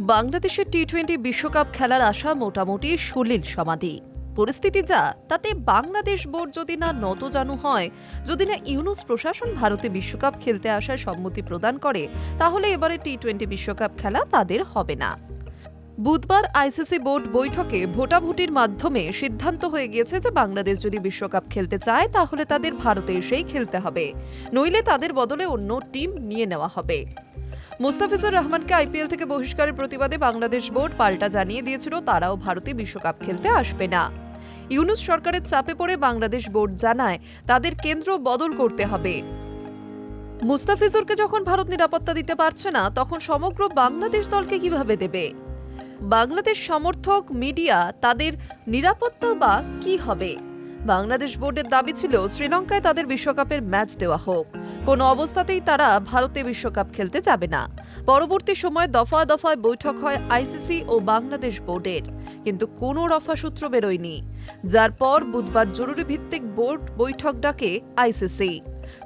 বাংলাদেশের টি-20 বিশ্বকাপ খেলার আশা মোটামুটি সলিল সমাধি। পরিস্থিতি যা, তাতে বাংলাদেশ বোর্ড যদি না নতজানু হয়, যদি না ইউনুস প্রশাসন ভারতে বিশ্বকাপ খেলতে আসার সম্মতি প্রদান করে, তাহলে এবারে টি-20 বিশ্বকাপ খেলা তাদের হবে না। বুধবার আইসিসি বোর্ড বৈঠকে ভোটাভুটির মাধ্যমে সিদ্ধান্ত হয়ে গিয়েছে যে বাংলাদেশ যদি বিশ্বকাপ খেলতে চায় তাহলে তাদের ভারতে এসেই খেলতে হবে, নইলে তাদের বদলে অন্য টিম নিয়ে নেওয়া হবে। মুস্তাফিজুর রহমানকে আইপিএল থেকে বহিষ্কারের প্রতিবাদে বাংলাদেশ বোর্ড পাল্টা জানিয়ে দিয়েছিল তারাও ভারতে বিশ্বকাপ খেলতে আসবে না। ইউনুস সরকারের চাপে পড়ে বাংলাদেশ বোর্ড জানায় তাদের কেন্দ্র বদল করতে হবে। মুস্তাফিজুরকে যখন ভারত নিরাপত্তা দিতে পারছে না, তখন সমগ্র বাংলাদেশ দলকে কিভাবে দেবে? বাংলাদেশ সমর্থক মিডিয়া তাদের নিরাপত্তা বা কি হবে? বাংলাদেশ বোর্ডের দাবি ছিল শ্রীলঙ্কায় তাদের বিশ্বকাপের ম্যাচ দেওয়া হোক, কোনো অবস্থাতেই তারা ভারতে বিশ্বকাপ খেলতে যাবে না। পরবর্তী সময় দফায় দফায় বৈঠক হয় আইসিসি ও বাংলাদেশ বোর্ডের, কিন্তু কোনো রফা সূত্র বেরোয়নি, যার পর বুধবার জরুরি ভিত্তিক বোর্ড বৈঠক ডাকে আইসিসি।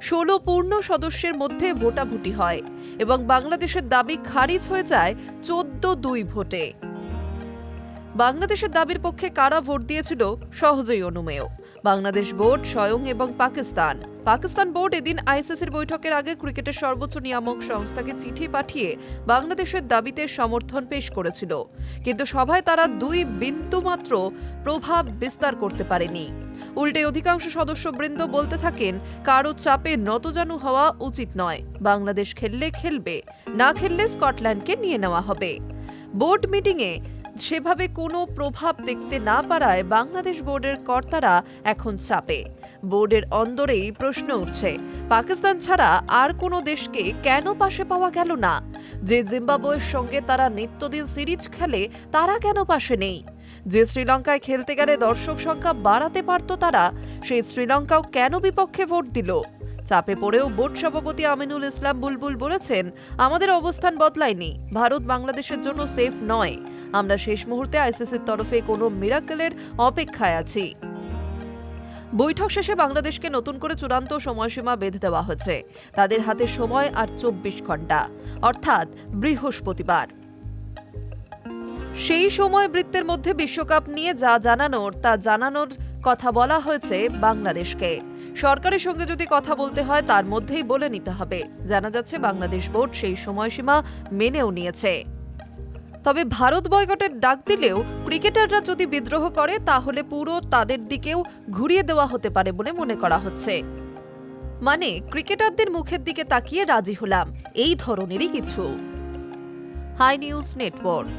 16 পূর্ণ সদস্যের মধ্যে ভোটাভুটি হয় এবং বাংলাদেশের দাবি খারিজ হয়ে যায় 14-2 ভোটে। বাংলাদেশের দাবির পক্ষে কারা ভোট দিয়েছিল সহজেই অনুমেয়। বাংলাদেশ বোর্ড স্বয়ং এবং পাকিস্তান বোর্ড এদিন আইসিসির বৈঠকের আগে ক্রিকেটের সর্বোচ্চ নিয়ামক সংস্থাকে চিঠি পাঠিয়ে বাংলাদেশের দাবিতে সমর্থন পেশ করেছিল, কিন্তু সভায় তারা 2 বিন্দুমাত্র প্রভাব বিস্তার করতে পারেনি। উল্টে অধিকাংশ সদস্যবৃন্দ বলতে থাকেন কারো চাপে নতজানু হওয়া উচিত নয়, বাংলাদেশ খেললে খেলবে, না খেললে স্কটল্যান্ডকে নিয়ে নেওয়া হবে। বোর্ড মিটিংয়ে সেভাবে কোনো প্রভাব দেখতে না পারায় বাংলাদেশ বোর্ডের কর্তারা এখন চাপে। বোর্ডের অন্দরেই প্রশ্ন উঠছে, পাকিস্তান ছাড়া আর কোনো দেশকে কেন পাশে পাওয়া গেল না? যে জিম্বাবুয়ের সঙ্গে তারা নিত্যদিন সিরিজ খেলে, তারা কেন পাশে নেই? যে শ্রীলঙ্কায় খেলতে গেলে দর্শক সংখ্যা বাড়াতে পারত তারা, সেই শ্রীলঙ্কাও কেন বিপক্ষে ভোট দিল? চাপে পড়েও বোর্ড সভাপতি আমিনুল ইসলাম বুলবুল বলেছেন, আমাদের অবস্থান বদলায়নি, ভারত বাংলাদেশের জন্য সেফ নয়, আমরা শেষ মুহূর্তে আইসিসির তরফে কোনো মিরাকেলের অপেক্ষায় আছি। বৈঠক শেষে বাংলাদেশকে নতুন করে চূড়ান্ত সময়সীমা বেঁধে দেওয়া হয়েছে। তাদের হাতে সময় আর 24 ঘন্টা, অর্থাৎ বৃহস্পতিবার। সেই সময় বৃত্তের মধ্যে বিশ্বকাপ নিয়ে যা জানানোর তা জানানোর কথা বলা হয়েছে বাংলাদেশকে। সরকারের সঙ্গে যদি কথা বলতে হয় তার মধ্যেই বলে নিতে হবে। জানা যাচ্ছে বাংলাদেশ বোর্ড সেই সময়সীমা মেনেও নিয়েছে। তবে ভারত বয়কটের ডাক দিলেও ক্রিকেটাররা যদি বিদ্রোহ করে তাহলে পুরো তাদের দিকেও ঘুরিয়ে দেওয়া হতে পারে বলে মনে করা হচ্ছে। মানে ক্রিকেটারদের মুখের দিকে তাকিয়ে রাজি হলাম, এই ধরনেরই কিছু। Hi news network.